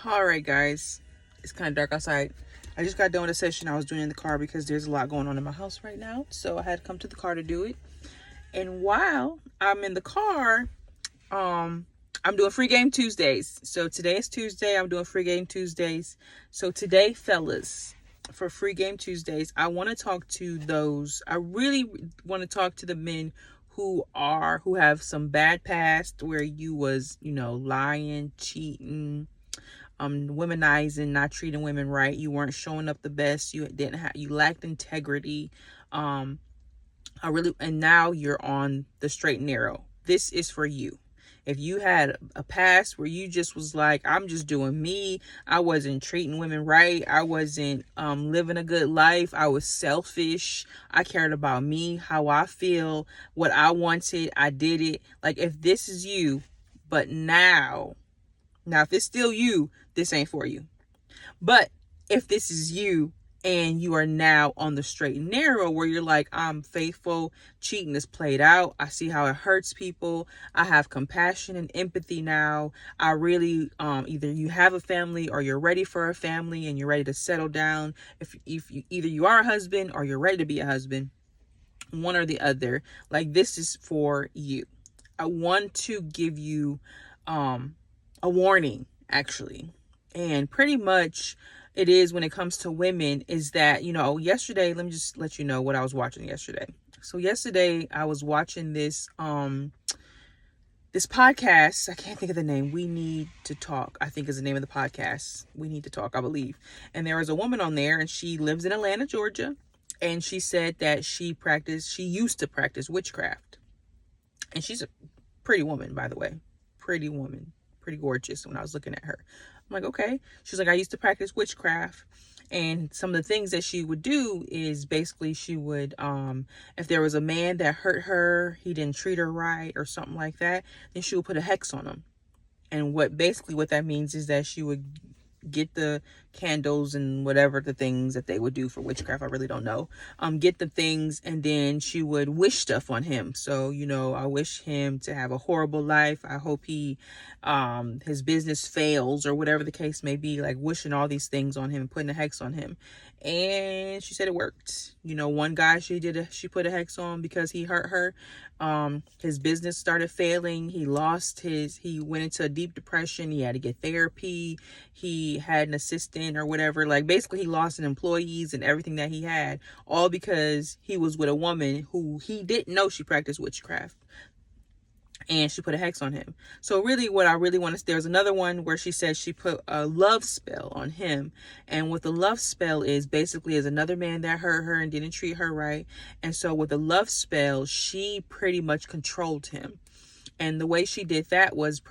All right, guys, it's kind of dark outside. I just got done with a session I was doing in the car because there's a lot going on in my house right now. So I had to come to the car to do it. And while I'm in the car, I'm doing free game Tuesdays. So today is Tuesday. I'm doing free game Tuesdays. So today, fellas, for free game Tuesdays, I want to talk to those. I really want to talk to the men who have some bad past where you was, lying, cheating, womanizing, not treating women right. You weren't showing up the best. You lacked integrity. And now you're on the straight and narrow. This is for you. If you had a past where you just was like, I'm just doing me, I wasn't treating women right, I wasn't living a good life, I was selfish, I cared about me, how I feel, what I wanted, I did it. Like, if this is you, but now if it's still you, this ain't for you. But if this is you and you are now on the straight and narrow where you're like, I'm faithful, cheating is played out, I see how it hurts people, I have compassion and empathy now, I really, either you have a family or you're ready for a family and you're ready to settle down. If you either you are a husband or you're ready to be a husband, one or the other, like, this is for you. I want to give you a warning, actually. And pretty much it is when it comes to women is that, yesterday, let me just let you know what I was watching yesterday. So yesterday I was watching this podcast. I can't think of the name. We Need to Talk, I think is the name of the podcast. We Need to Talk, I believe. And there was a woman on there and she lives in Atlanta, Georgia. And she said that she used to practice witchcraft. And she's a pretty woman, by the way. Pretty woman. Pretty gorgeous when I was looking at her. I'm like, okay. She's like, I used to practice witchcraft. And some of the things that she would do is basically she would, if there was a man that hurt her, he didn't treat her right or something like that, then she would put a hex on him. And what that means is that she would get the candles and whatever the things that they would do for witchcraft, I really don't know, get the things, and then she would wish stuff on him. So, I wish him to have a horrible life, I hope his business fails, or whatever the case may be, like wishing all these things on him, putting a hex on him. And she said it worked. One guy she put a hex on because he hurt her. His business started failing. He went into a deep depression. He had to get therapy. He had an assistant or whatever. Like, basically he lost an employees and everything that he had, all because he was with a woman who he didn't know she practiced witchcraft. And she put a hex on him. So really what I really want to, there's another one where she says she put a love spell on him. And what the love spell is basically is another man that hurt her and didn't treat her right. And so with the love spell, she pretty much controlled him. And the way she did that was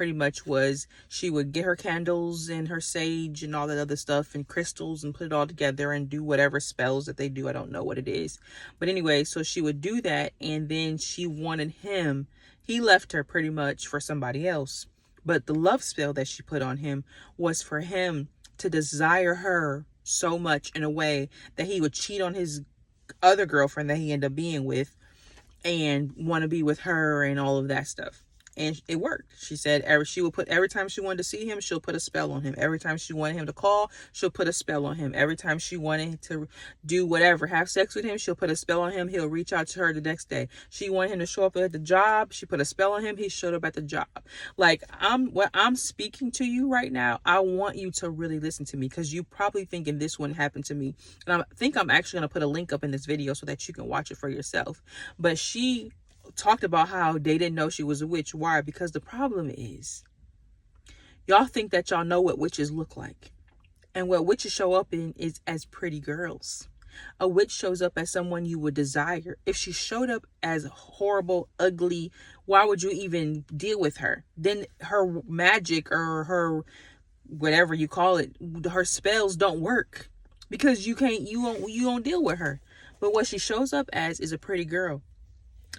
she would get her candles and her sage and all that other stuff and crystals and put it all together and do whatever spells that they do. I don't know what it is. But anyway, so she would do that. And then she wanted him. He left her pretty much for somebody else. But the love spell that she put on him was for him to desire her so much in a way that he would cheat on his other girlfriend that he ended up being with and want to be with her and all of that stuff. And it worked. She said every time she wanted to see him, she'll put a spell on him. Every time she wanted him to call, she'll put a spell on him. Every time she wanted to do whatever, have sex with him, she'll put a spell on him. He'll reach out to her the next day. She wanted him to show up at the job. She put a spell on him. He showed up at the job. Like, I'm speaking to you right now. I want you to really listen to me, because you probably thinking this wouldn't happen to me. And I think I'm actually going to put a link up in this video so that you can watch it for yourself. But she talked about how they didn't know she was a witch. Why? Because the problem is, y'all think that y'all know what witches look like. And what witches show up in is as pretty girls. A witch shows up as someone you would desire. If she showed up as horrible, ugly, why would you even deal with her? Then her magic, or her, whatever you call it, her spells don't work, because you won't deal with her. But what she shows up as is a pretty girl.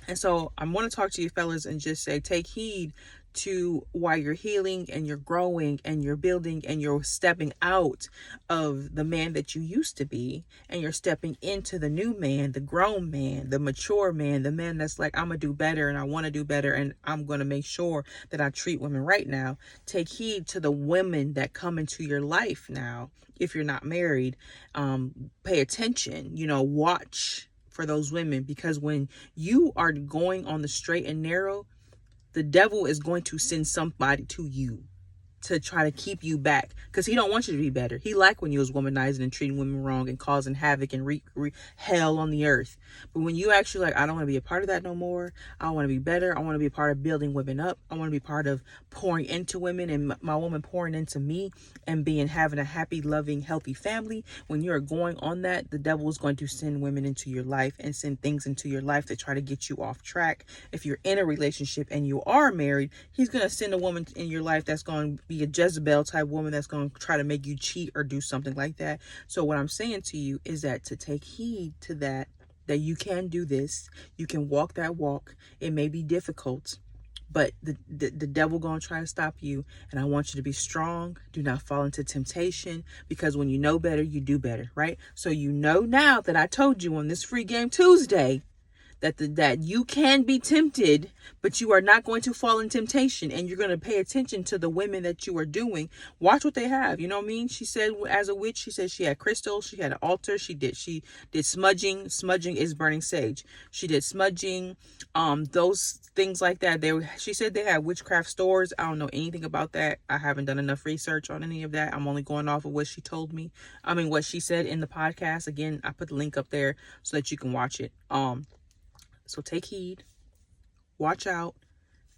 And so I want to talk to you fellas and just say, take heed to while you're healing and you're growing and you're building and you're stepping out of the man that you used to be, and you're stepping into the new man, the grown man, the mature man, the man that's like, I'm gonna do better and I want to do better and I'm gonna make sure that I treat women right now. Take heed to the women that come into your life now. If you're not married, pay attention, watch for those women, because when you are going on the straight and narrow, the devil is going to send somebody to you to try to keep you back, because he don't want you to be better. He like when you was womanizing and treating women wrong and causing havoc and hell on the earth. But when you actually like, I don't want to be a part of that no more. I want to be better. I want to be a part of building women up. I want to be part of pouring into women and my woman pouring into me and having a happy, loving, healthy family. When you're going on that, the devil is going to send women into your life and send things into your life to try to get you off track. If you're in a relationship and you are married, he's going to send a woman in your life that's going to be a Jezebel type woman that's going to try to make you cheat or do something like that. So what I'm saying to you is that to take heed to that you can do this. You can walk that walk. It may be difficult, but the devil going to try to stop you. And I want you to be strong. Do not fall into temptation, because when you know better, you do better, right? So now that I told you on this Free Game Tuesday that you can be tempted, but you are not going to fall in temptation, and you're going to pay attention to the women that you are doing. Watch what they have. You know what I mean? She said, as a witch, she said she had crystals, she had an altar, she did smudging. Smudging is burning sage. She did smudging, those things like that. She said they had witchcraft stores. I don't know anything about that. I haven't done enough research on any of that. I'm only going off of what she told me. What she said in the podcast. Again, I put the link up there so that you can watch it. So take heed, watch out,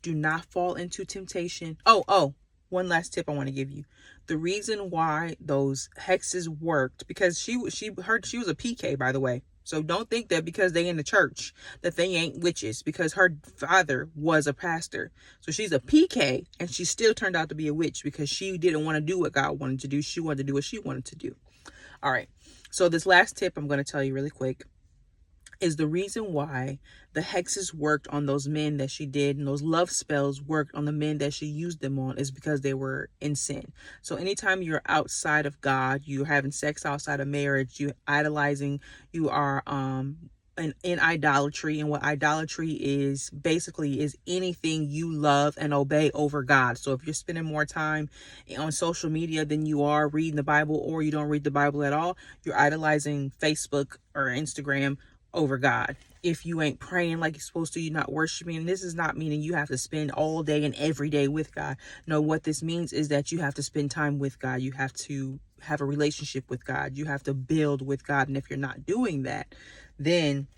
do not fall into temptation. Oh, one last tip I want to give you. The reason why those hexes worked, because she was a PK, by the way. So don't think that because they in the church that they ain't witches, because her father was a pastor. So she's a PK, and she still turned out to be a witch because she didn't want to do what God wanted to do. She wanted to do what she wanted to do. All right. So this last tip I'm going to tell you really quick is the reason why the hexes worked on those men that she did, and those love spells worked on the men that she used them on, is because they were in sin. So anytime you're outside of God, you're having sex outside of marriage, you're idolizing, you are in idolatry. And what idolatry is basically is anything you love and obey over God. So if you're spending more time on social media than you are reading the Bible, or you don't read the Bible at all, you're idolizing Facebook or Instagram over God. If you ain't praying like you're supposed to, you're not worshiping. And this is not meaning you have to spend all day and every day with God. No, what this means is that you have to spend time with God. You have to have a relationship with God. You have to build with God. And if you're not doing that, then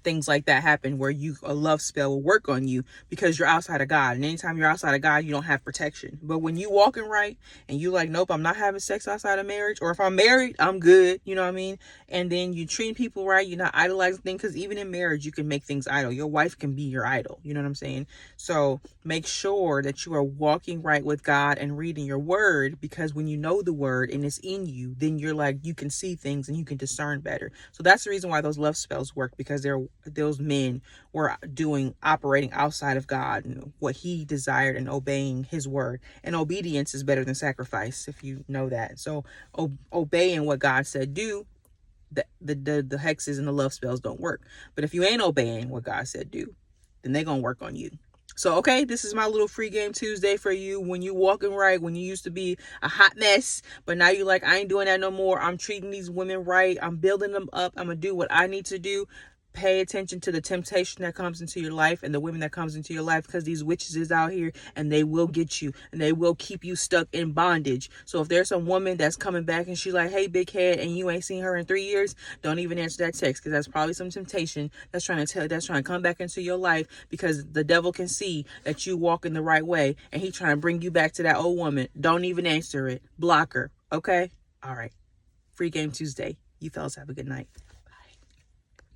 things like that happen, where a love spell will work on you because you're outside of God. And anytime you're outside of God, you don't have protection. But when you walking right and you like, nope, I'm not having sex outside of marriage, or if I'm married, I'm good. You know what I mean? And then you treat people right. You're not idolizing things, because even in marriage, you can make things idol. Your wife can be your idol. You know what I'm saying? So make sure that you are walking right with God and reading your word, because when you know the word and it's in you, then you're like, you can see things and you can discern better. So that's the reason why those love spells work, because those men were operating outside of God and what he desired, and obeying his word. And obedience is better than sacrifice, if you know that. So obeying what God said do, the hexes and the love spells don't work. But if you ain't obeying what God said do, then they're gonna work on you. So, okay, this is my little Free Game Tuesday for you. When you walking right, when you used to be a hot mess, but now you're like, I ain't doing that no more. I'm treating these women right. I'm building them up. I'm going to do what I need to do. Pay attention to the temptation that comes into your life and the women that comes into your life, because these witches is out here and they will get you and they will keep you stuck in bondage. So if there's some woman that's coming back and she's like, hey, big head, and you ain't seen her in 3 years, don't even answer that text, because that's probably some temptation that's trying to come back into your life, because the devil can see that you walk in the right way and he trying to bring you back to that old woman. Don't even answer it. Block her. Okay? All right. Free Game Tuesday. You fellas have a good night.